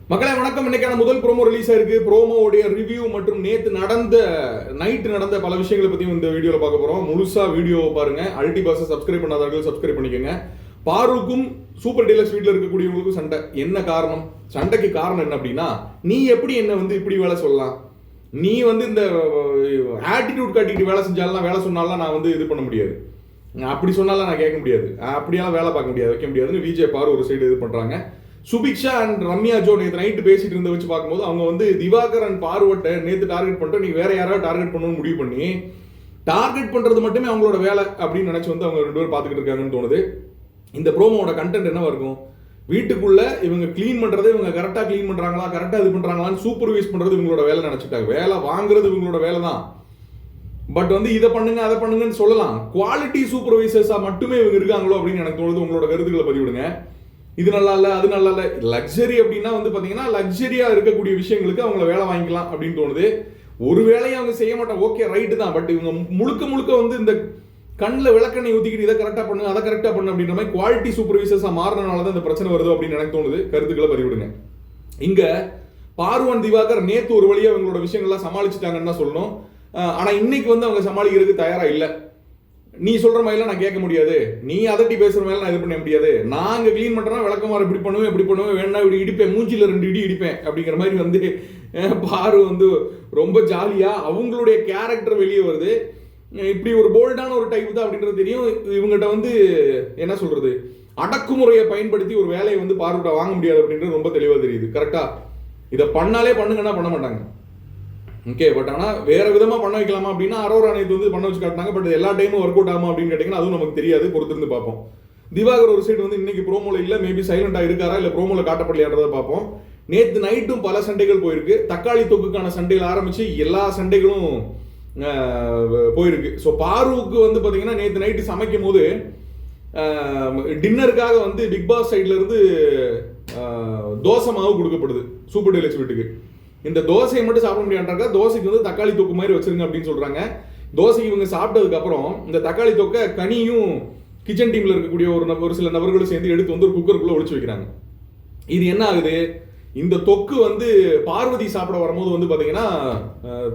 மக்களே வணக்கம். இன்னைக்கான முதல் ப்ரோமோ ரிலீஸ் ஆயிருக்கு. ப்ரோமோவுடைய ரிவ்யூ மற்றும் நேற்று நைட்டு நடந்த பல விஷயங்களை பத்தி இந்த வீடியோல பார்க்க போறோம். முழுசா வீடியோ பாருங்க. அல்டி பாஸை சப்ஸ்கிரைப் பண்ணாதவர்கள் சப்ஸ்கிரைப் பண்ணிக்கோங்க. பாருக்கும் சூப்பர் டீலக்ஸ் வீட்டில் இருக்கக்கூடியவங்களுக்கும் சண்டை. என்ன காரணம்? சண்டைக்கு காரணம் என்ன அப்படின்னா, நீ எப்படி என்ன இப்படி வேலை சொல்லலாம், நீ இந்த ஆட்டிடியூட் காட்டிட்டு வேலை செஞ்சாலும் வேலை சொன்னாலும் நான் இது பண்ண முடியாது, அப்படி சொன்னாலும் நான் கேட்க முடியாது, அப்படியெல்லாம் வேலை பார்க்க முடியாது, வைக்க முடியாதுன்னு விஜய் பாரு ஒரு சைடு இது பண்றாங்க. சுபிக்ஷா அண்ட் ரம்யா ஜோ நேற்று நைட்டு பேசிட்டு இருந்த வச்சு பார்க்கும்போது அவங்க திவாகர் அண்ட் பார்வட்டை நேற்று டார்கெட் பண்ணிட்டு நீ வேற யாராவது டார்கெட் பண்ணணும்னு முடிவு பண்ணி டார்கெட் பண்றது மட்டுமே அவங்களோட வேலை அப்படின்னு நினைச்சு அவங்க ரெண்டு பேரும் பார்த்துக்கிட்டு இருக்காங்கன்னு தோணுது. இந்த ப்ரோமோட கண்டென்ட் என்னவா இருக்கும்? வீட்டுக்குள்ள இவங்க கிளீன் பண்றது, இவங்க கரெக்டா கிளீன் பண்றாங்களா, கரெக்டா இது பண்றாங்களான்னு சூப்பர்வைஸ் பண்றது இவங்களோட வேலை நினைச்சிட்டாங்க. வேலை வாங்குறது இவங்களோட வேலை தான். பட் இதை பண்ணுங்க அதை பண்ணுங்கன்னு சொல்லலாம். குவாலிட்டி சூப்பர்வைசர்ஸா மட்டுமே இவங்க இருக்காங்களோ அப்படின்னு எனக்கு தோணுது. உங்களோட கருத்துக்களை பதிவிடுங்க. இது நல்லா இல்லை, அது நல்லா இல்லை. லக்ஸரி அப்படின்னா பாத்தீங்கன்னா லக்ஸரியா இருக்கக்கூடிய விஷயங்களுக்கு அவங்கள வேலை வாங்கிக்கலாம் அப்படின்னு தோணுது. ஒரு வேலையை அவங்க செய்ய மாட்டாங்க, ஓகே ரைட்டு தான். பட் இவங்க முழுக்க இந்த கண்ணில் விளக்கெண்ணெய் ஊற்றிக்கிட்டு இதை கரெக்டாக பண்ணு அதை கரெக்டாக பண்ணு அப்படின்ற மாதிரி குவாலிட்டி சூப்பர்வைசர்ஸாக மாறினால தான் இந்த பிரச்சனை வருது அப்படின்னு எனக்கு தோணுது. கருத்துக்களை பதிவிடுங்க. இங்க பார்வன் திவாகர் நேற்று ஒரு வழியா அவங்களோட விஷயங்கள்லாம் சமாளிச்சுட்டாங்கன்னு தான் சொல்லணும். ஆனா இன்னைக்கு அவங்க சமாளிக்கிறதுக்கு தயாரா இல்லை. நீ சொல்ற மாதிரிலாம் நான் கேட்க முடியாது, நீ அதட்டி பேசுற மாதிரி நான் இது பண்ண முடியாது, நாங்க கிளீன் பண்றோம் விளக்கமாறு இப்படி பண்ணுவேன் வேணா இப்படி இடிப்பேன், மூஞ்சில 2 இடி இடிப்பேன் அப்படிங்கிற மாதிரி பாரு ரொம்ப ஜாலியா அவங்களுடைய கேரக்டர் வெளியே வருது. இப்படி ஒரு போல்டான ஒரு டைப் தான் அப்படின்றது தெரியும். இவங்ககிட்ட என்ன சொல்றது, அடக்குமுறையை பயன்படுத்தி ஒரு வேலையை பார்வட்ட வாங்க முடியாது அப்படின்றது ரொம்ப தெளிவா தெரியுது. கரெக்டா இதை பண்ணாலே பண்ணுங்கன்னா பண்ண மாட்டாங்க. ஓகே, பட் ஆனால் வேற விதமாக பண்ண வைக்கலாமா அப்படின்னா அரோரா நேற்று பண்ண வச்சு காட்டினாங்க. பட் எல்லா டைமும் ஒர்க் அவுட் ஆகுமா அப்படின்னு கேட்டிங்கன்னா அதுவும் நமக்கு தெரியாது, பொறுத்திருந்து பார்ப்போம். திவாகர் ஒரு சைடு இன்னைக்கு ப்ரோமோல இல்லை, மேபி சைலண்டாக இருக்காரா இல்லை ப்ரோமோல காட்டப்படலையான்றதை பார்ப்போம். நேற்று நைட்டும் பல சண்டைகள் போயிருக்கு. தக்காளி தொக்குக்கான சண்டையில் ஆரம்பிச்சு எல்லா சண்டைகளும் போயிருக்கு. ஸோ பாருவுக்கு பார்த்தீங்கன்னா நேற்று நைட்டு சமைக்கும் போது டின்னருக்காக பிக் பாஸ் சைட்ல இருந்து தோசை மாவு கொடுக்கப்படுது சூப்பர் டீலக்ஸ் வீட்டுக்கு. இந்த தோசையை மட்டும் சாப்பிட முடியாதுன்றா தோசைக்கு தக்காளி தொக்கு மாதிரி வச்சிருங்க அப்படின்னு சொல்றாங்க. தோசைக்கு இவங்க சாப்பிட்டதுக்கு அப்புறம் இந்த தக்காளி தொக்கை கனியும் கிச்சன் டீம்ல இருக்கக்கூடிய ஒரு சில நபர்களும் சேர்ந்து எடுத்து ஒரு குக்கருக்குள்ள ஒளிச்சு வைக்கிறாங்க. இது என்ன ஆகுது, இந்த தொக்கு பார்வதி சாப்பிட வரும்போது பாத்தீங்கன்னா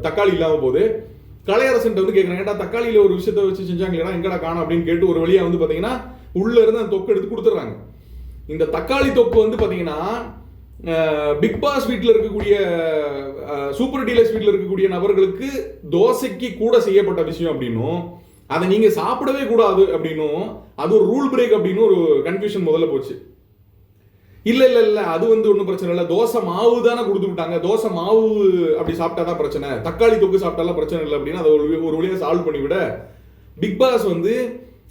தக்காளி இல்லாம போகுது. கலையரசன் கேட்குறாங்க, ஏன்டா தக்காளியில ஒரு விஷயத்த வச்சு செஞ்சாங்களா, எங்கடா காணும் அப்படின்னு கேட்டு ஒரு வழியா பாத்தீங்கன்னா உள்ள இருந்து அந்த தொக்கு எடுத்து கொடுத்துட்றாங்க. இந்த தக்காளி தொக்கு பாத்தீங்கன்னா பிக் பாஸ் வீட்டில் இருக்கக்கூடிய சூப்பர் டீலக்ஸ் வீட்டில் இருக்கக்கூடிய நபர்களுக்கு தோசைக்கு கூட செய்யப்பட்ட விஷயம் அப்படின்னும் அதை நீங்க சாப்பிடவே கூடாது அப்படின்னும் அது ஒரு ரூல் பிரேக் அப்படின்னு ஒரு கன்ஃபியூஷன் முதல்ல போச்சு. இல்ல அது ஒன்றும் பிரச்சனை இல்லை, தோசை மாவு தானே கொடுத்து விட்டாங்க, தோசை மாவு அப்படி சாப்பிட்டா தான் பிரச்சனை, தக்காளி தொக்கு சாப்பிட்டாலாம் பிரச்சனை இல்லை அப்படின்னு அதை ஒரு வழியாக சால்வ் பண்ணிவிட பிக் பாஸ்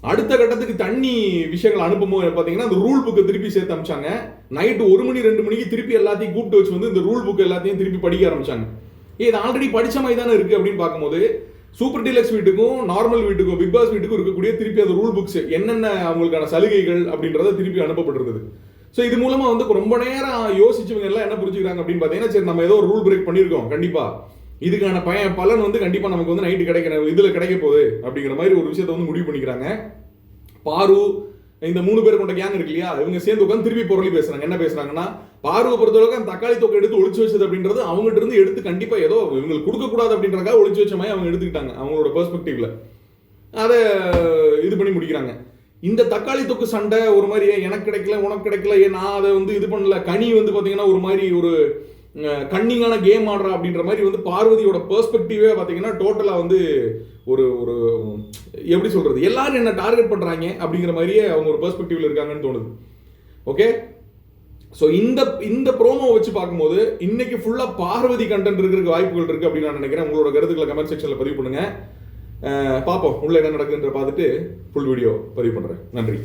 அடுத்த கட்டத்துக்கு தண்ணி விஷயங்கள் அனுப்பும்போது பார்த்தீங்கன்னா அந்த ரூல் புக்கை திருப்பி சேர்த்து அனுப்பிச்சாங்க. நைட்டு 1 மணி 2 மணிக்கு திருப்பி எல்லாத்தையும் கூப்பிட்டு வச்சு இந்த ரூல் புக் எல்லாத்தையும் திருப்பி படிக்க ஆரம்பிச்சாங்க. இது ஆல்ரெடி படிச்ச மாதிரி தானே இருக்கு அப்படின்னு பார்க்கும்போது சூப்பர் டீலக்ஸ் வீட்டுக்கும் நார்மல் வீட்டுக்கும் பிக் பாஸ் வீட்டுக்கும் இருக்கக்கூடிய திருப்பி அந்த ரூல் புக்ஸ் என்னென்ன அவங்களுக்கான சலுகைகள் அப்படின்றத திருப்பி அனுப்பப்பட்டிருக்குது. ஸோ இது மூலமா ரொம்ப நேரம் யோசிச்சவங்க எல்லாம் என்ன புரிஞ்சுக்கிறாங்க அப்படின்னு பார்த்தீங்கன்னா, சரி நம்ம ஏதோ ஒரு ரூல் பிரேக் பண்ணியிருக்கோம், கண்டிப்பா இதுக்கான பலன் கண்டிப்பா நமக்கு நைட்டு கிடைக்கணும், இதுல கிடைக்க போகுது அப்படிங்கிற மாதிரி ஒரு விஷயத்தை முடிவு பண்ணிக்கிறாங்க. பாரு இந்த 3 பேர் கொண்ட கேங் இருக்கு இல்லையா, இவங்க சேர்ந்து உட்காந்து திருப்பி பொருளி பேசுறாங்க. என்ன பேசுறாங்கன்னா, பாருவை பொறுத்தளவுக்கு அந்த தக்காளி தொகை எடுத்து ஒளிச்சு வச்சது அப்படின்றது அவங்ககிட்ட இருந்து எடுத்து கண்டிப்பா ஏதோ இவங்களுக்கு கொடுக்க கூடாது அப்படின்றக்காக ஒளிச்சு வச்ச மாதிரி அவங்க எடுத்துக்கிட்டாங்க அவங்களோட பெர்ஸ்பெக்டிவ்ல. அதை இது பண்ணி முடிக்கிறாங்க. இந்த தக்காளி தொக்கு சண்டை ஒரு மாதிரி எனக்கு கிடைக்கல உனக்கு கிடைக்கல, நான் அதை இது பண்ணல. கனி பாத்தீங்கன்னா ஒரு மாதிரி ஒரு கன்னிங்கான கேம் ஆடுறா அப்படின்ற மாதிரி பார்வதியோட பெர்ஸ்பெக்டிவே பார்த்தீங்கன்னா டோட்டலா ஒரு ஒரு எப்படி சொல்றது, எல்லாரும் என்ன டார்கெட் பண்றாங்க அப்படிங்கிற மாதிரியே அவங்க ஒரு பெர்ஸ்பெக்டிவ்ல இருக்காங்கன்னு தோணுது. ஓகே, ஸோ இந்த ப்ரோமோ வச்சு பார்க்கும்போது இன்னைக்கு ஃபுல்லா பார்வதி கண்டென்ட் இருக்கிறதுக்கு வாய்ப்புகள் இருக்கு அப்படின்னு நான் நினைக்கிறேன். உங்களோட கருத்துக்களை கமெண்ட் செக்ஷன்ல பதிவு பண்ணுங்க. பார்ப்போம் உள்ள என்ன நடக்குதுன்ற பார்த்துட்டு ஃபுல் வீடியோ பதிவு பண்றேன். நன்றி.